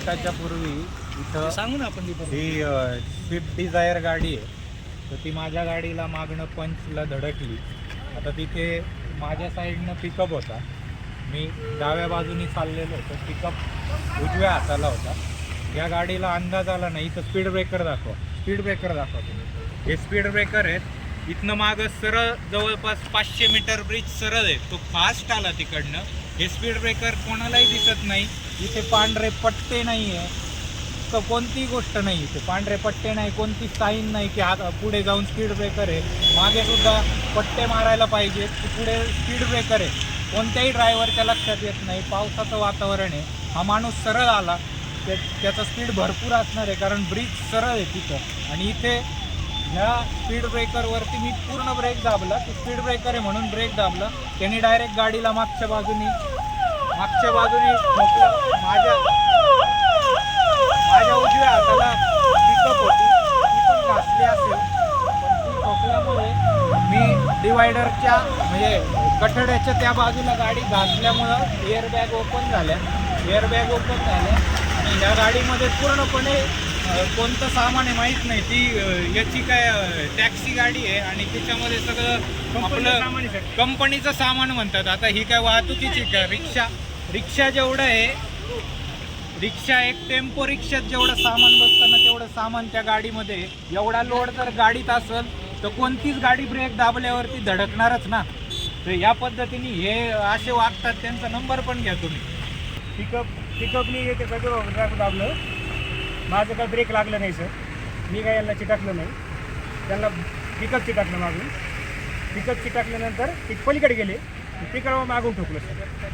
मिनिटाच्या पूर्वी इथं सांगू ना आपण ही स्विफ्ट डिझायर गाडी आहे, तर ती माझ्या गाडीला मागणं पंचला धडकली. आता तिथे माझ्या साईडनं पिकअप होता, मी डाव्या बाजूनी चाललेलो होतो, पिकअप उजव्या हाताला होता. या गाडीला अंदाज आला नाही, तर स्पीड ब्रेकर दाखवा, स्पीड ब्रेकर दाखवा तुम्ही. हे स्पीड ब्रेकर आहेत. इथनं मागं सरळ जवळपास 500 मीटर ब्रिज सरळ आहे, तो फास्ट आला तिकडनं. हे स्पीड ब्रेकर कोणालाही दिसत नाही. इथे पांढरे पट्टे नाही आहे, कोणतीही गोष्ट नाही. इथे पांढरे पट्टे नाही, कोणती साईन नाही की हा पुढे जाऊन स्पीड ब्रेकर आहे. मागे सुद्धा पट्टे मारायला पाहिजेत की पुढे स्पीड ब्रेकर आहे. कोणत्याही ड्रायव्हरच्या लक्षात येत नाही. पावसाचं वातावरण आहे, हा माणूस सरळ आला, त्याचा स्पीड भरपूर असणार आहे कारण ब्रिज सरळ आहे तिथं. आणि इथे ह्या स्पीड ब्रेकरवरती मी पूर्ण ब्रेक दाबला, की स्पीड ब्रेकर आहे म्हणून ब्रेक दाबला. त्यांनी डायरेक्ट गाडीला मागच्या बाजूनी ठोकलं. माझ्या उजव्या हाताला पिकअप होती, ती पण घासली असेल, पण ती ठोकल्यामुळे मी डिवायडरच्या म्हणजे कठड्याच्या त्या बाजूला गाडी घासल्यामुळं एअरबॅग ओपन झाल्या आणि ह्या गाडीमध्ये पूर्णपणे कोणतं सामान आहे माहीत नाही. ती याची काय टॅक्सी गाडी आहे आणि त्याच्यामध्ये सगळं आपलं कंपनीचं सामान म्हणतात. आता ही काय वाहतुकीची का रिक्षा जेवढं आहे, रिक्षा एक टेम्पो रिक्षात जेवढं सामान बसतं ना तेवढं सामान त्या गाडीमध्ये. एवढा लोड जर गाडीत असेल तर कोणतीच गाडी ब्रेक दाबल्यावरती धडकणारच ना. तर या पद्धतीने हे असे वागतात. त्यांचा नंबर पण घ्या तुम्ही. पिकअपनी ते पेट्रोल दाबलं, माझं काय ब्रेक लागलं नाही सर. मी काय यांना चिटाकलं नाही, त्यांना पिकअप चिटाकलं मागून. पिकअप चिटाकल्यानंतर ते पलीकडे गेले, तिकडं मागून ठोकलं सर.